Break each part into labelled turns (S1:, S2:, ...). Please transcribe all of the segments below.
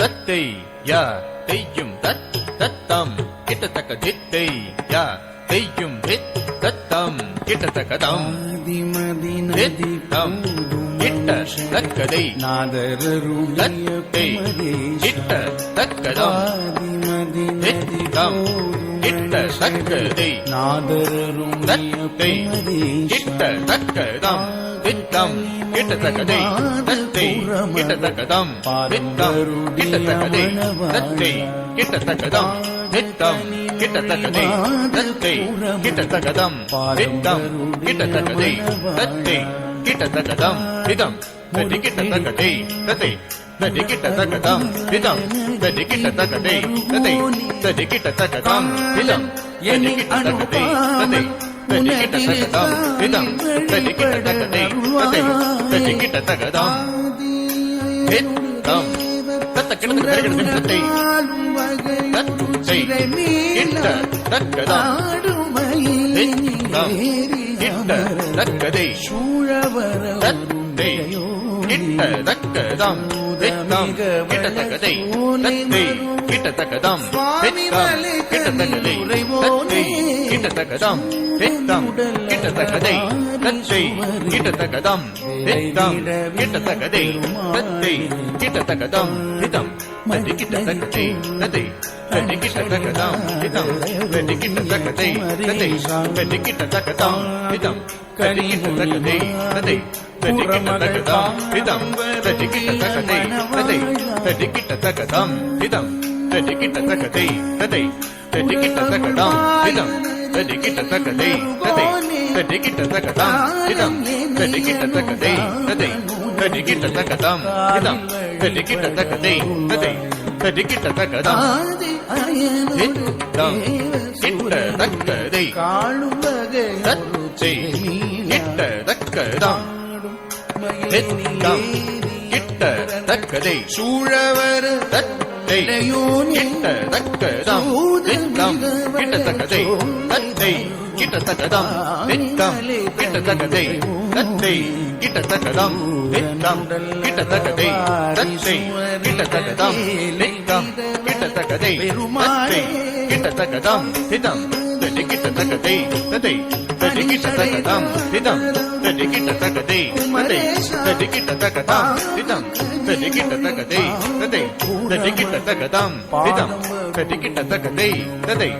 S1: தத்தை யா தையும் தத் தத்தம் கிட்டத்தக்க தித்தை யா தையும் தித் தத்தம் கிட்டத்தக்கதம் தித்தம் கிட்ட தக்கதை தத்தை கிட்ட தக்கதம் தித்தம் கிட்ட தக்கதை தத்தை கிட்ட தக்கதம் தித்தம் கிட்டத்தக்கதை தத்தை கிட்டத்தக்கதம் தித்தம் கிட்டத்தக்கதை தத்தை கிட்டத்தக்கதம் தித்தம் கிட்டத்தக்கதை தத்தை கிட்டத்தக்கதம் தித்தம் கிட்டத்தக்கதை தத்தை கிட்டத்தக்கதம் திதம் தத்தி கிட்டத்தக்கதை தத்தை தத்தி கிட்டத்தக்கதம் திதம் தத்தி கிட்டத்தக்கதை தத்தை தத்தி கிட்டத்தக்கதம் திதம் தத்தி கிட்டத்தக்கதை தத்தை தத்தி கிட்டத்தக்கதம் திதம் தத்தி கிட்டத்தக்கதை தத்தை தத்தி கிட்டத்தக்கதம் தித்தம் தத்த கிட்டத்தக்கதை தத்தை தத்தை கிட்ட தக்கதம் தித்தம் கிட்ட தக்கதை தத்தை கிட்ட தக்கதம் தித்தம் கிட்டத்தக்கதை தத்தை கிட்டத்தக்கதம் தித்தம் கிட்டத்தக்கதை தத்தை கிட்டத்தக்கதம் தித்தம் கிட்டத்தக்கதை தத்தை கிட்டத்தக்கதம் தித்தம் கிட்டத்தக்கதை தத்தை கிட்டத்தக்கதம் திதம் தத்தி கிட்டத்தக்கதை தத்தை தத்தி கிட்டத்தக்கதம் திதம் தத்தி கிட்டத்தக்கதை தத்தை தத்தி கிட்டத்தக்கதம் திதம் தத்தி கிட்டத்தக்கதை தத்தை தத்தி கிட்டத்தக்கதம் திதம் தத்தி கிட்டத்தக்கதை தத்தை தத்தி கிட்டத்தக்கதம் திதம் தத்தி கிட்டத்தக்கதை தத்தை தத்தி கிட்டத்தக்கதம் திதம் தத்தி கிட்டத்தக்கதை தத்தை தத்தி கிட்டத்தக்கதம் திதம் தத்தி கிட்டத்தக்கதை தத்தை தத்தி கிட்டத்தக்கதம் திதம் தத்தி கிட்டத்தக்கதை தத்தை தத்தி கிட்டத்தக்கதம் தித்தம் கிட்டத்தக்கதை தத்தை கிட்டத்தக்கதம் தித்தம் கிட்டத்தக்கதை சூழவர் தத்தை கிட்டத்தக்கதம் தித்தம் கிட்டத்தக்கதை தத்தை கிட்டத்தக்கதம் தித்தம் கிட்டத்தக்கதை தத்தை கிட்டத்தக்கதம் தித்தம் கிட்டத்தக்கதை தத்தை கிட்டத்தக்கதம் தித்தம் கிட்டத்தக்கதை தத்தை கிட்டத்தக்கதம் திதம் தத்தி கிட்டத்தக்கதை தத்தை தத்தி கிட்டத்தக்கதம் திதம் தத்தி கிட்டத்தக்கதை தத்தை தத்தி கிட்டத்தக்கதம் திதம் தத்தி கிட்டத்தக்கதை தத்தை தத்தி கிட்டத்தக்கதம் திதம் தத்தி கிட்டத்தக்கதை தத்தை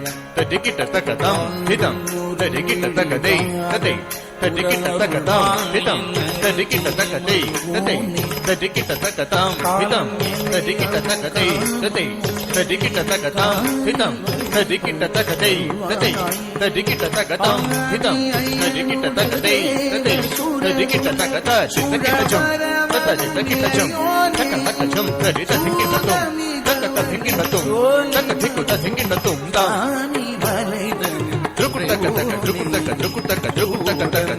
S1: தத்தி கிட்டத்தக்கதம் திதம் தத்தி கிட்டத்தக்கதை தத்தை தத்தி கிட்டத்தக்கதம் திதம் தத்தி கிட்டத்தக்கதை தத்தை தத்தி கிட்டத்தக்கதம் திதம் தத்தி கிட்டத்தக்கதை தத்தை தத்தி கிட்டத்தக்கதம் திதம் தத்தி கிட்டத்தக்கதை தத்தை தத்தி கிட்டத்தக்கதம் திதம் தத்தி கிட்டத்தக்கதை தத்தை தத்தி கிட்டத்தக்கத சித்தக்கிட்டச்சம் தத்த சித்தக்கிட்டச்சம் தக்க தக்கச்சம் தத்தி தத்திக்கிட்டத்தும் தக்க தத்திக்கிட்டத்தும் தக்க திக்குத்த திங்கிட்டத்தும் தான் திருக்குட்டக்க தக்க திருக்குட்டக்க திருக்குட்டக்க திருக்குட்டக்க